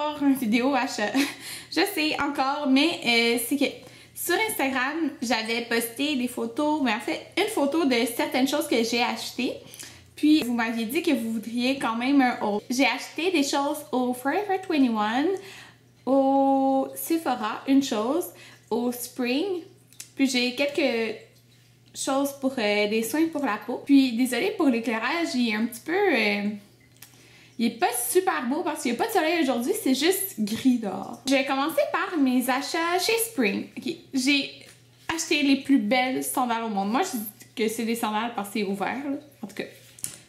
encore une vidéo achat. Je sais encore, mais c'est que sur Instagram, j'avais posté des photos, mais en fait, une photo de certaines choses que j'ai achetées. Puis, vous m'aviez dit que vous voudriez quand même un haul. J'ai acheté des choses au Forever 21, au Sephora, une chose, au Spring. Puis, j'ai quelques choses pour des soins pour la peau. Puis, désolée pour l'éclairage, il est un petit peu... il est pas super beau parce qu'il n'y a pas de soleil aujourd'hui, c'est juste gris dehors. Je vais commencer par mes achats chez Spring. Okay. J'ai acheté les plus belles sandales au monde. Moi, je dis que c'est des sandales parce que c'est ouvert, là. En tout cas.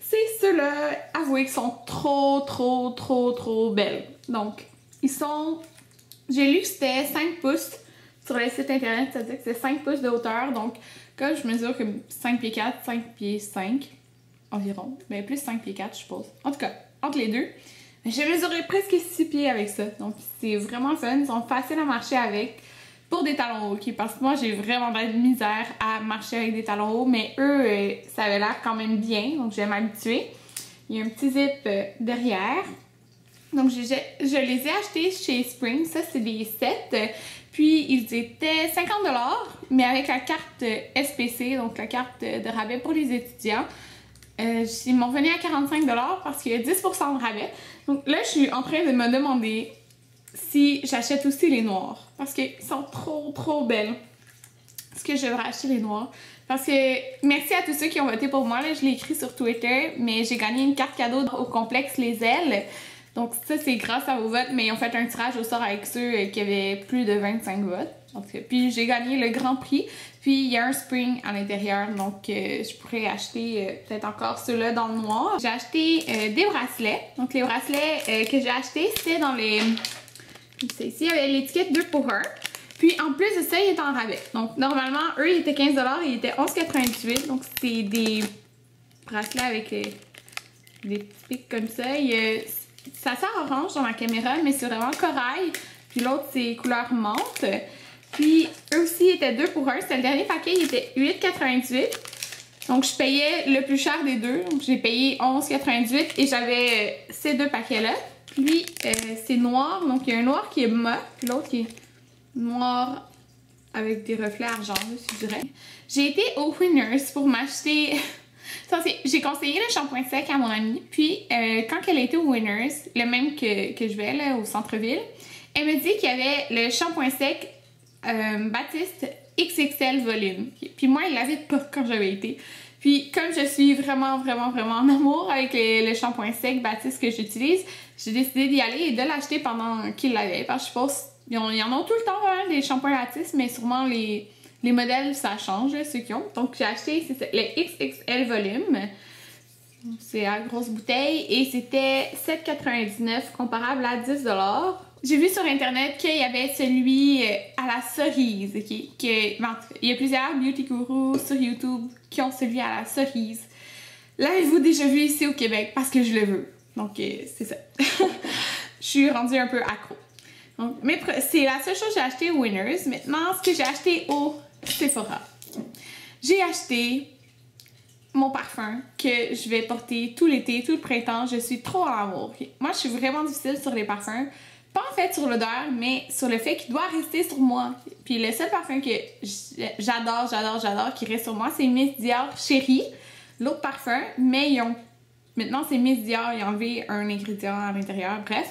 C'est ceux-là, avouez qu'ils sont trop belles. Donc, ils sont... J'ai lu que c'était 5 pouces sur le site internet, c'est-à-dire que c'est 5 pouces de hauteur. Donc, comme je mesure comme 5 pieds 4, 5 pieds 5 environ. Mais plus 5 pieds 4, je suppose. En tout cas, entre les deux. J'ai mesuré presque 6 pieds avec ça. Donc, c'est vraiment fun. Ils sont faciles à marcher avec. Pour des talons hauts, okay? Parce que moi, j'ai vraiment de la misère à marcher avec des talons hauts, mais eux, ça avait l'air quand même bien, donc je vais m'habituer. Il y a un petit zip derrière. Donc, je les ai achetés chez Spring. Ça, c'est des sets. Puis, ils étaient 50$, mais avec la carte SPC, donc la carte de rabais pour les étudiants. Ils m'ont revenu à 45$ parce qu'il y a 10% de rabais. Donc là, je suis en train de me demander si j'achète aussi les noirs. Parce qu'ils sont trop belles. Est-ce que je devrais acheter les noirs? Parce que merci à tous ceux qui ont voté pour moi. Là, je l'ai écrit sur Twitter, mais j'ai gagné une carte cadeau au complexe Les Ailes. Donc ça, c'est grâce à vos votes, mais ils ont fait un tirage au sort avec ceux qui avaient plus de 25 votes. Donc, puis j'ai gagné le grand prix. Puis il y a un Spring à l'intérieur, donc je pourrais acheter peut-être encore ceux-là dans le noir. J'ai acheté des bracelets. Donc les bracelets que j'ai achetés, c'était dans les... Ici, il y avait l'étiquette 2 pour 1. Puis en plus de ça, il est en rabais. Donc normalement, eux, ils étaient 15$, ils étaient 11,98$. Donc c'est des bracelets avec des petits pics comme ça. Ça sert orange dans la caméra, mais c'est vraiment corail. Puis l'autre, c'est couleur menthe. Puis eux aussi étaient 2 pour 1. C'était le dernier paquet, il était 8,98$. Donc je payais le plus cher des deux. Donc j'ai payé 11,98$ et j'avais ces deux paquets-là. Puis c'est noir, donc il y a un noir qui est mat, puis l'autre qui est noir avec des reflets argent, si je dirais. J'ai été au Winners pour m'acheter... J'ai conseillé le shampoing sec à mon amie, puis quand elle a été au Winners, le même que je vais là, au centre-ville, elle me dit qu'il y avait le shampoing sec Baptiste XXL volume. Puis moi, il l'avait pas quand j'avais été. Puis comme je suis vraiment en amour avec le shampoing sec Baptiste que j'utilise, j'ai décidé d'y aller et de l'acheter pendant qu'il l'avait. Parce que je pense qu'ils en ont tout le temps hein, des shampoings Baptiste, mais sûrement les modèles ça change, ceux qui ont. Donc j'ai acheté le XXL volume. C'est la grosse bouteille et c'était 7,99$ comparable à 10$. J'ai vu sur internet qu'il y avait celui à la cerise, okay? Il y a plusieurs beauty gurus sur YouTube qui ont celui à la cerise. L'avez-vous déjà vu ici au Québec? Parce que je le veux. Donc c'est ça. Je suis rendue un peu accro. Donc, c'est la seule chose que j'ai acheté au Winners. Maintenant, ce que j'ai acheté au Sephora. J'ai acheté mon parfum que je vais porter tout l'été, tout le printemps. Je suis trop en amour. Okay? Moi, je suis vraiment difficile sur les parfums. Pas en fait sur l'odeur, mais sur le fait qu'il doit rester sur moi. Puis le seul parfum que j'adore qui reste sur moi, c'est Miss Dior Chérie. L'autre parfum, mais maintenant c'est Miss Dior, ils ont enlevé un ingrédient à l'intérieur, bref.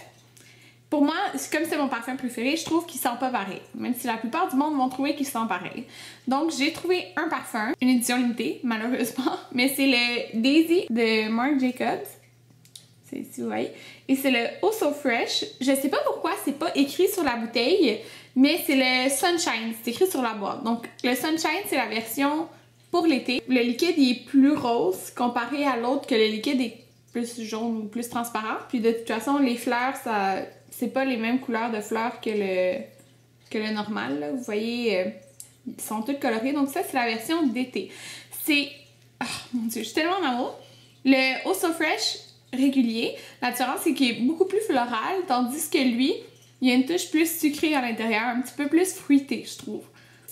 Pour moi, comme c'est mon parfum préféré, je trouve qu'il sent pas pareil. Même si la plupart du monde vont trouver qu'il sent pareil. Donc j'ai trouvé un parfum, une édition limitée, malheureusement. Mais c'est le Daisy de Marc Jacobs. C'est ici, vous voyez. Et c'est le Oh So Fresh. Je sais pas pourquoi c'est pas écrit sur la bouteille, mais c'est le Sunshine. C'est écrit sur la boîte. Donc le Sunshine, c'est la version pour l'été. Le liquide, il est plus rose comparé à l'autre que le liquide est plus jaune ou plus transparent. Puis de toute façon, les fleurs, c'est pas les mêmes couleurs de fleurs que le normal. Là. Vous voyez, ils sont toutes colorées. Donc ça, c'est la version d'été. C'est... Oh mon Dieu, je suis tellement en amour. Le Oh So Fresh régulier, la différence, c'est qu'il est beaucoup plus floral, tandis que lui, il y a une touche plus sucrée à l'intérieur, un petit peu plus fruitée, je trouve.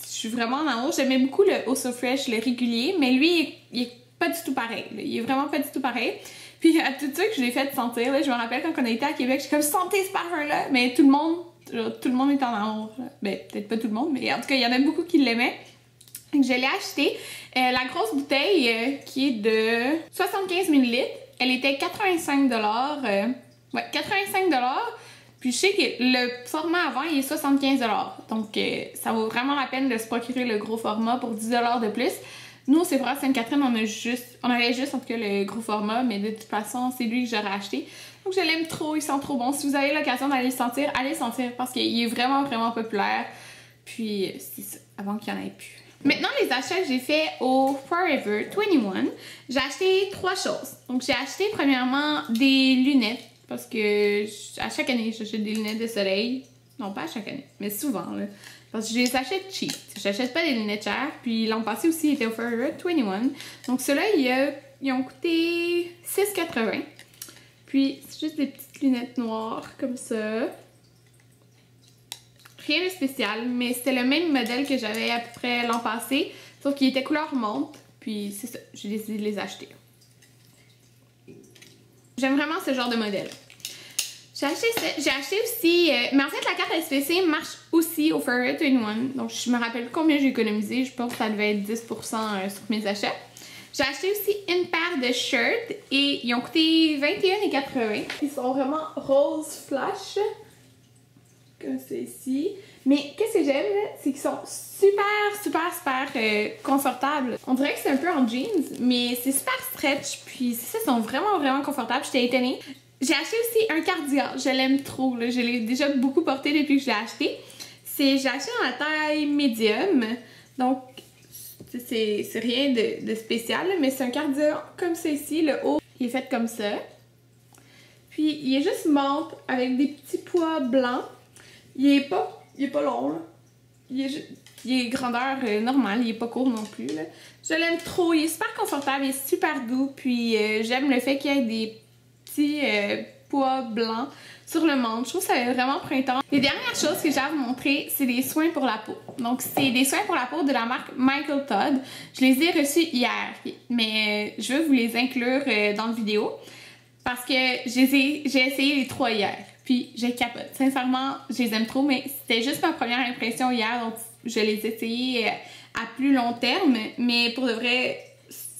Je suis vraiment en amour. J'aimais beaucoup le Oh So Fresh, le régulier, mais lui, il est pas du tout pareil. Là. Il est vraiment pas du tout pareil. Puis à tous ceux que je l'ai fait sentir, là, je me rappelle quand on a été à Québec, j'étais comme sentez ce parfum-là, mais tout le monde est en amour. Ben, peut-être pas tout le monde, mais en tout cas, il y en a beaucoup qui l'aimaient. Donc, je l'ai acheté. La grosse bouteille qui est de 75 ml, elle était 85 ouais, 85 $. Puis je sais que le format avant, il est 75 $. Donc, ça vaut vraiment la peine de se procurer le gros format pour 10 $ de plus. Nous, c'est vrai, Sainte-Catherine, on avait juste en tout cas le gros format, mais de toute façon, c'est lui que j'aurais acheté. Donc, je l'aime trop, il sent trop bon. Si vous avez l'occasion d'aller le sentir, allez le sentir parce qu'il est vraiment, vraiment populaire. Puis, c'est ça, avant qu'il n'y en ait plus. Maintenant, les achats que j'ai fait au Forever 21, j'ai acheté 3 choses. Donc, j'ai acheté premièrement des lunettes parce que à chaque année, j'achète des lunettes de soleil. Non, pas à chaque année, mais souvent, là. Parce que je les achète cheap. J'achète pas des lunettes chères. Puis l'an passé aussi, ils étaient au Forever 21. Donc ceux-là, ils ont coûté 6,80 $. Puis c'est juste des petites lunettes noires comme ça. Rien de spécial, mais c'était le même modèle que j'avais à peu près l'an passé. Sauf qu'il était couleur menthe. Puis c'est ça, j'ai décidé de les acheter. J'aime vraiment ce genre de modèle. J'ai acheté aussi, mais en fait la carte SPC marche aussi au Forever 21, donc je me rappelle combien j'ai économisé, je pense que ça devait être 10% sur mes achats. J'ai acheté aussi une paire de shirts et ils ont coûté 21,80 $. Ils sont vraiment rose flash, comme ceci. Mais qu'est-ce que j'aime, c'est qu'ils sont super confortables. On dirait que c'est un peu en jeans, mais c'est super stretch, puis ça, ils sont vraiment confortables, j'étais étonnée. J'ai acheté aussi un cardigan, je l'aime trop, là. Je l'ai déjà beaucoup porté depuis que je l'ai acheté. J'ai acheté dans la taille médium, donc c'est rien de spécial, mais c'est un cardigan comme ceci, le haut il est fait comme ça. Puis il est juste menthe avec des petits pois blancs. Il est pas long, là. Il est grandeur normale, il est pas court non plus, là. Je l'aime trop, il est super confortable, il est super doux, puis j'aime le fait qu'il y ait des petits pois blancs sur le menton. Je trouve que ça va vraiment printemps. Les dernières choses que j'ai à vous montrer, c'est des soins pour la peau. Donc, c'est des soins pour la peau de la marque Michael Todd. Je les ai reçus hier, mais je veux vous les inclure dans la vidéo parce que j'ai essayé les 3 hier. Puis, je capote. Sincèrement, je les aime trop, mais c'était juste ma première impression hier, donc je les ai essayés à plus long terme. Mais pour de vrai,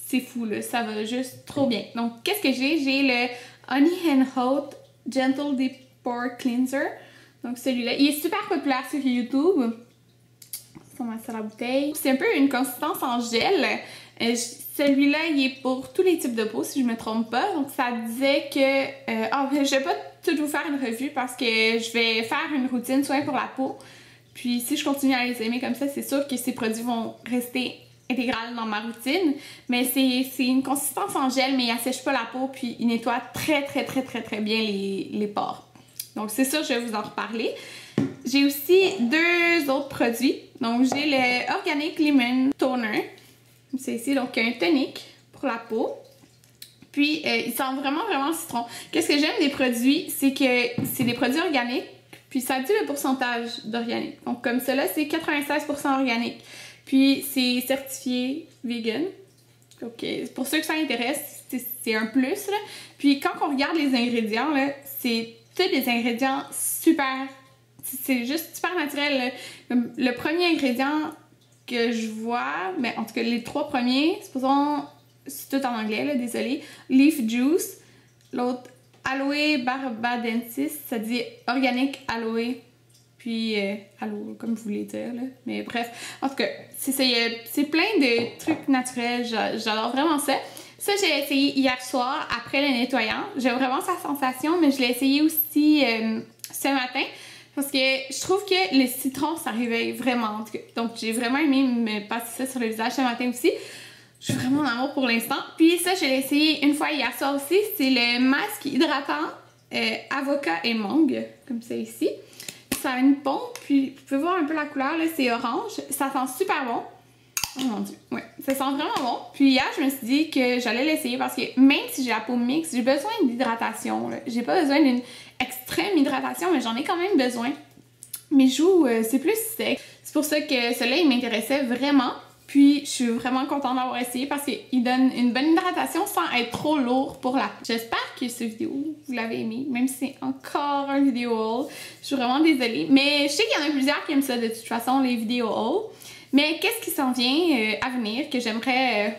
c'est fou, là. Ça va juste trop bien. Donc, qu'est-ce que j'ai? J'ai le Honey and Oat Gentle Deep Pore Cleanser. Donc, celui-là. Il est super populaire sur YouTube. On va sur la bouteille. C'est un peu une consistance en gel. Celui-là, il est pour tous les types de peau, si je me trompe pas. Donc, ça disait que... je vais pas tout vous faire une revue parce que je vais faire une routine soin pour la peau. Puis, si je continue à les aimer comme ça, c'est sûr que ces produits vont rester intégrales dans ma routine. Mais c'est une consistance en gel, mais il assèche pas la peau, puis il nettoie très bien les pores. Donc, c'est sûr, je vais vous en reparler. J'ai aussi 2 autres produits. Donc, j'ai le Organic Lemon Toner. C'est ici, donc un tonique pour la peau. Puis, il sent vraiment citron. Qu'est-ce que j'aime des produits, c'est que c'est des produits organiques, puis ça dit le pourcentage d'organique. Donc, comme cela, c'est 96% organique. Puis, c'est certifié vegan. Donc, pour ceux que ça intéresse, c'est un plus, là. Puis, quand on regarde les ingrédients, là, c'est tous des ingrédients super... C'est juste super naturel, là. Comme le premier ingrédient que je vois, mais en tout cas, les 3 premiers, supposons... C'est tout en anglais, là, désolé. Leaf Juice. L'autre, Aloe barbadensis. Ça dit organique aloe. Puis, aloe, comme vous voulez dire, là. Mais bref, en tout cas, c'est ça. C'est plein de trucs naturels. J'adore vraiment ça. Ça, j'ai essayé hier soir, après le nettoyant. J'ai vraiment sa sensation, mais je l'ai essayé aussi ce matin. Parce que je trouve que le citron, ça réveille vraiment. En tout cas. Donc, j'ai vraiment aimé me passer ça sur le visage ce matin aussi. Je suis vraiment en amour pour l'instant. Puis ça, je l'ai essayé une fois hier soir aussi. C'est le masque hydratant avocat et mangue, comme ça ici. Ça a une pompe, puis vous pouvez voir un peu la couleur, là, c'est orange. Ça sent super bon. Oh mon dieu, ouais, ça sent vraiment bon. Puis hier, je me suis dit que j'allais l'essayer parce que même si j'ai la peau mixte, j'ai besoin d'hydratation. J'ai pas besoin d'une extrême hydratation, mais j'en ai quand même besoin. Mes joues, c'est plus sec. C'est pour ça que celui-là, il m'intéressait vraiment. Puis, je suis vraiment contente d'avoir essayé parce qu'il donne une bonne hydratation sans être trop lourd pour la peau. J'espère que cette vidéo, vous l'avez aimé, même si c'est encore un vidéo haul. Je suis vraiment désolée. Mais je sais qu'il y en a plusieurs qui aiment ça de toute façon, les vidéos haul. Mais qu'est-ce qui s'en vient à venir que j'aimerais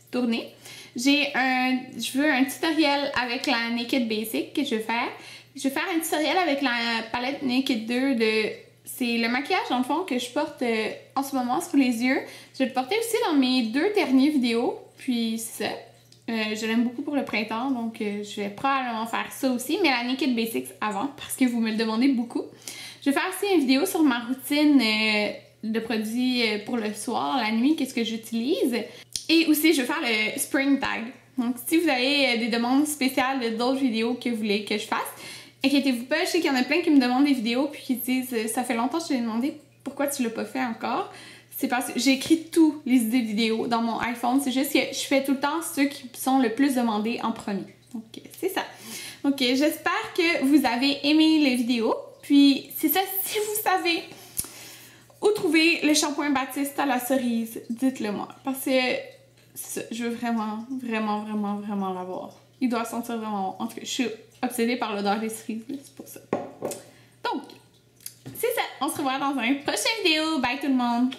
tourner? Je veux un tutoriel avec la Naked Basic que je vais faire. Je vais faire un tutoriel avec la palette Naked 2 de... C'est le maquillage, dans le fond, que je porte en ce moment sur les yeux. Je vais le porter aussi dans mes 2 dernières vidéos. Puis c'est ça. Je l'aime beaucoup pour le printemps, donc je vais probablement faire ça aussi. Mais la Naked Basics avant, parce que vous me le demandez beaucoup. Je vais faire aussi une vidéo sur ma routine de produits pour le soir, la nuit, qu'est-ce que j'utilise. Et aussi, je vais faire le Spring Tag. Donc, si vous avez des demandes spéciales d'autres vidéos que vous voulez que je fasse, inquiétez-vous pas, je sais qu'il y en a plein qui me demandent des vidéos puis qui disent « Ça fait longtemps que je t'ai demandé pourquoi tu l'as pas fait encore. » C'est parce que j'écris tous les idées de vidéos dans mon iPhone. C'est juste que je fais tout le temps ceux qui sont le plus demandés en premier. Donc, c'est ça. Donc, j'espère que vous avez aimé les vidéos. Puis, c'est ça, si vous savez où trouver le shampoing Baptiste à la cerise, dites-le moi. Parce que ça, je veux vraiment, vraiment, vraiment, vraiment l'avoir. Il doit sentir vraiment bon. En tout cas, je suis obsédée par l'odeur des cerises, c'est pour ça. Donc, c'est ça. On se revoit dans une prochaine vidéo. Bye tout le monde!